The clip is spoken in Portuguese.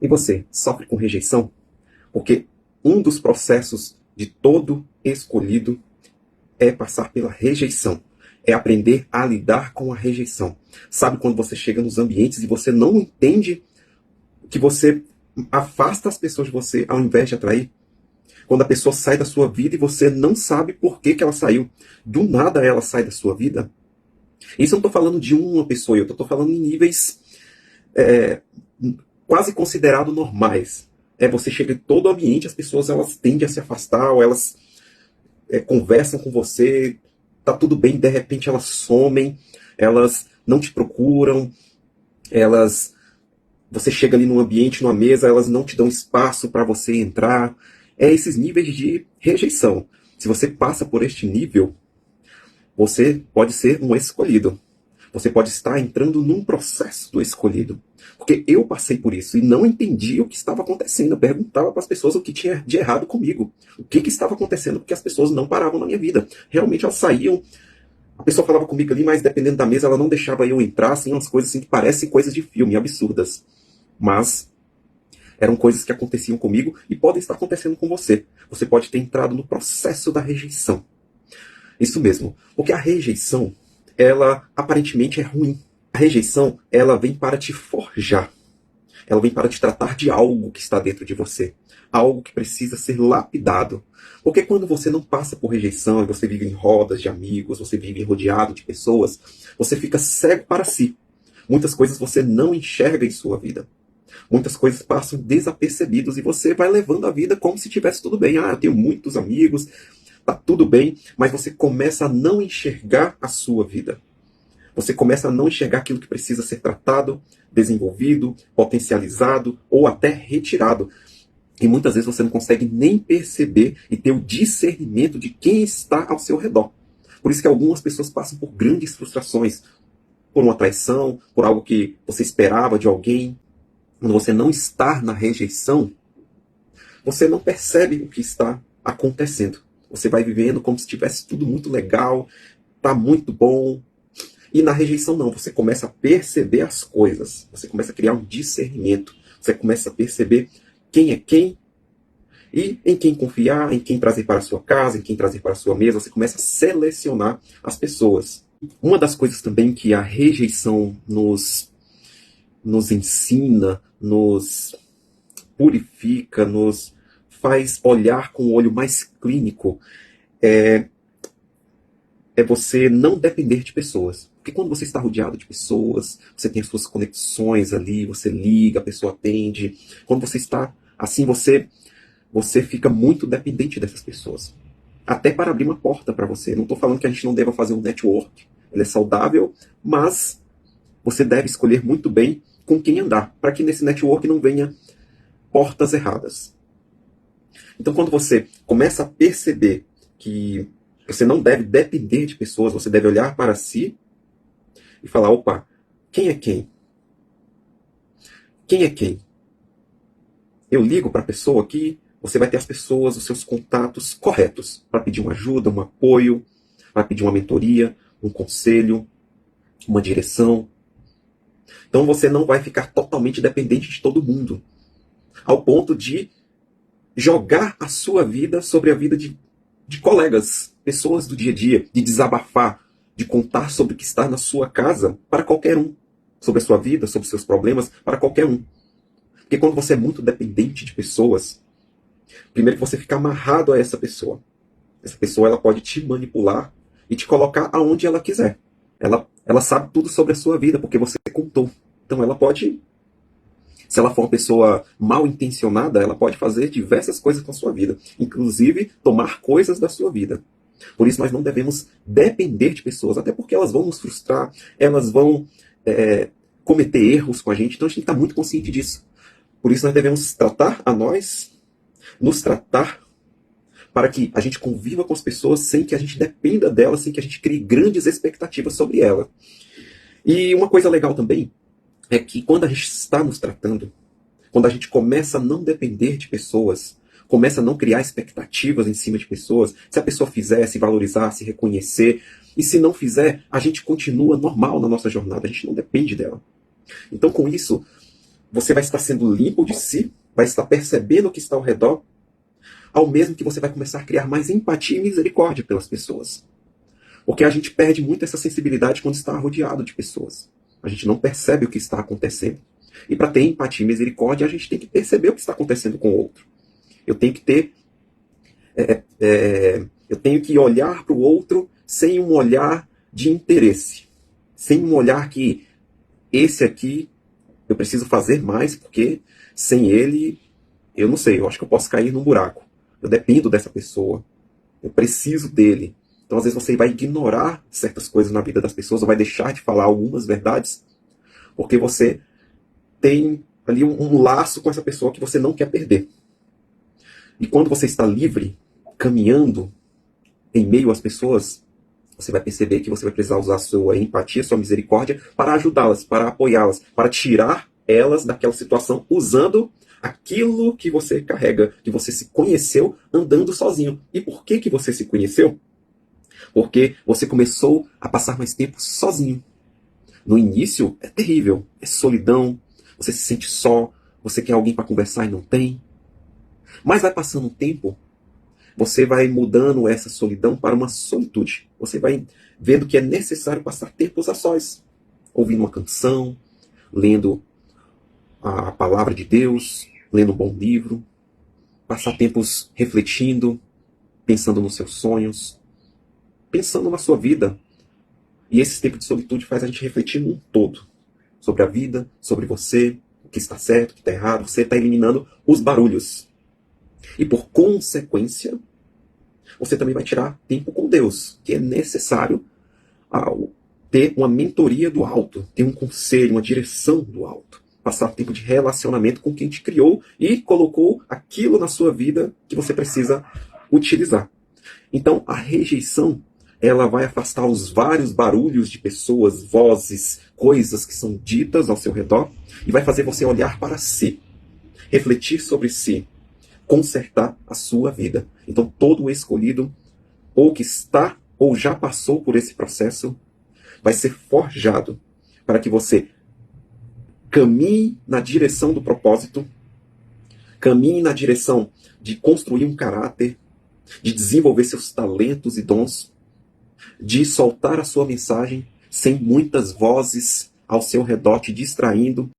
E você sofre com rejeição? Porque um dos processos de todo escolhido é passar pela rejeição. É aprender a lidar com a rejeição. Sabe quando você chega nos ambientes e você não entende que você afasta as pessoas de você ao invés de atrair? Quando a pessoa sai da sua vida e você não sabe por que ela saiu. Do nada ela sai da sua vida. Isso eu não estou falando de uma pessoa, eu estou falando em níveis é, quase considerados normais. Você chega em todo o ambiente, as pessoas elas tendem a se afastar, ou elas conversam com você, tá tudo bem, de repente elas somem, elas não te procuram, elas você chega ali num ambiente, numa mesa, elas não te dão espaço para você entrar. É esses níveis de rejeição. Se você passa por este nível, você pode ser um escolhido. Você pode estar entrando num processo do escolhido. Porque eu passei por isso e não entendi o que estava acontecendo. Eu perguntava para as pessoas o que tinha de errado comigo. O que estava acontecendo, porque as pessoas não paravam na minha vida. Realmente elas saíam, a pessoa falava comigo ali, mas dependendo da mesa, ela não deixava eu entrar, assim, umas coisas assim que parecem coisas de filme, absurdas. Mas eram coisas que aconteciam comigo e podem estar acontecendo com você. Você pode ter entrado no processo da rejeição. Isso mesmo. Porque a rejeição, ela aparentemente é ruim. A rejeição, ela vem para te forjar. Ela vem para te tratar de algo que está dentro de você. Algo que precisa ser lapidado. Porque quando você não passa por rejeição, e você vive em rodas de amigos, você vive rodeado de pessoas, você fica cego para si. Muitas coisas você não enxerga em sua vida. Muitas coisas passam desapercebidas e você vai levando a vida como se tivesse tudo bem. Ah, eu tenho muitos amigos, tá tudo bem, mas você começa a não enxergar a sua vida. Você começa a não enxergar aquilo que precisa ser tratado, desenvolvido, potencializado ou até retirado. E muitas vezes você não consegue nem perceber e ter o discernimento de quem está ao seu redor. Por isso que algumas pessoas passam por grandes frustrações, por uma traição, por algo que você esperava de alguém. Quando você não está na rejeição, você não percebe o que está acontecendo. Você vai vivendo como se estivesse tudo muito legal, tá muito bom. E na rejeição não, você começa a perceber as coisas. Você começa a criar um discernimento. Você começa a perceber quem é quem e em quem confiar, em quem trazer para a sua casa, em quem trazer para a sua mesa. Você começa a selecionar as pessoas. Uma das coisas também que a rejeição nos ensina, nos purifica, nos faz olhar com o olho mais clínico, é você não depender de pessoas. Porque quando você está rodeado de pessoas, você tem as suas conexões ali, você liga, a pessoa atende. Quando você está assim, você fica muito dependente dessas pessoas. Até para abrir uma porta para você. Não estou falando que a gente não deva fazer um network. Ele é saudável, mas você deve escolher muito bem com quem andar, para que nesse network não venha portas erradas. Então, quando você começa a perceber que você não deve depender de pessoas, você deve olhar para si e falar, opa, quem é quem? Quem é quem? Eu ligo para a pessoa aqui, você vai ter as pessoas, os seus contatos corretos para pedir uma ajuda, um apoio, para pedir uma mentoria, um conselho, uma direção. Então você não vai ficar totalmente dependente de todo mundo, ao ponto de jogar a sua vida sobre a vida de colegas, pessoas do dia a dia, de desabafar, de contar sobre o que está na sua casa para qualquer um, sobre a sua vida, sobre os seus problemas, para qualquer um. Porque quando você é muito dependente de pessoas, primeiro que você fica amarrado a essa pessoa. Essa pessoa ela pode te manipular e te colocar aonde ela quiser. Ela sabe tudo sobre a sua vida, porque você contou. Então ela pode, se ela for uma pessoa mal intencionada, ela pode fazer diversas coisas com a sua vida, inclusive tomar coisas da sua vida. Por isso nós não devemos depender de pessoas, até porque elas vão nos frustrar, elas vão cometer erros com a gente, então a gente tem que estar muito consciente disso. Por isso nós devemos tratar a nós, nos tratar, para que a gente conviva com as pessoas sem que a gente dependa delas, sem que a gente crie grandes expectativas sobre ela. E uma coisa legal também é que quando a gente está nos tratando, quando a gente começa a não depender de pessoas, começa a não criar expectativas em cima de pessoas, se a pessoa fizer, se valorizar, se reconhecer, e se não fizer, a gente continua normal na nossa jornada, a gente não depende dela. Então com isso, você vai estar sendo limpo de si, vai estar percebendo o que está ao redor, ao mesmo que você vai começar a criar mais empatia e misericórdia pelas pessoas. Porque a gente perde muito essa sensibilidade quando está rodeado de pessoas. A gente não percebe o que está acontecendo. E para ter empatia e misericórdia, a gente tem que perceber o que está acontecendo com o outro. Eu tenho que ter. Eu tenho que olhar para o outro sem um olhar de interesse. Sem um olhar que esse aqui eu preciso fazer mais, porque sem ele, eu não sei, eu acho que eu posso cair num buraco. Eu dependo dessa pessoa. Eu preciso dele. Então, às vezes, você vai ignorar certas coisas na vida das pessoas, ou vai deixar de falar algumas verdades, porque você tem ali um laço com essa pessoa que você não quer perder. E quando você está livre, caminhando em meio às pessoas, você vai perceber que você vai precisar usar sua empatia, sua misericórdia para ajudá-las, para apoiá-las, para tirar elas daquela situação usando aquilo que você carrega, que você se conheceu andando sozinho. E por que você se conheceu? Porque você começou a passar mais tempo sozinho. No início é terrível, é solidão, você se sente só, você quer alguém para conversar e não tem. Mas vai passando um tempo, você vai mudando essa solidão para uma solitude. Você vai vendo que é necessário passar tempos a sós, ouvindo uma canção, lendo a palavra de Deus, lendo um bom livro, passar tempos refletindo, pensando nos seus sonhos, pensando na sua vida. E esse tempo de solitude faz a gente refletir num todo. Sobre a vida, sobre você, o que está certo, o que está errado. Você está eliminando os barulhos. E por consequência, você também vai tirar tempo com Deus, que é necessário ter uma mentoria do alto, ter um conselho, uma direção do alto. Passar tempo de relacionamento com quem te criou e colocou aquilo na sua vida que você precisa utilizar. Então, a rejeição, ela vai afastar os vários barulhos de pessoas, vozes, coisas que são ditas ao seu redor e vai fazer você olhar para si, refletir sobre si, consertar a sua vida. Então, todo escolhido, ou que está ou já passou por esse processo, vai ser forjado para que você caminhe na direção do propósito, caminhe na direção de construir um caráter, de desenvolver seus talentos e dons, de soltar a sua mensagem sem muitas vozes ao seu redor te distraindo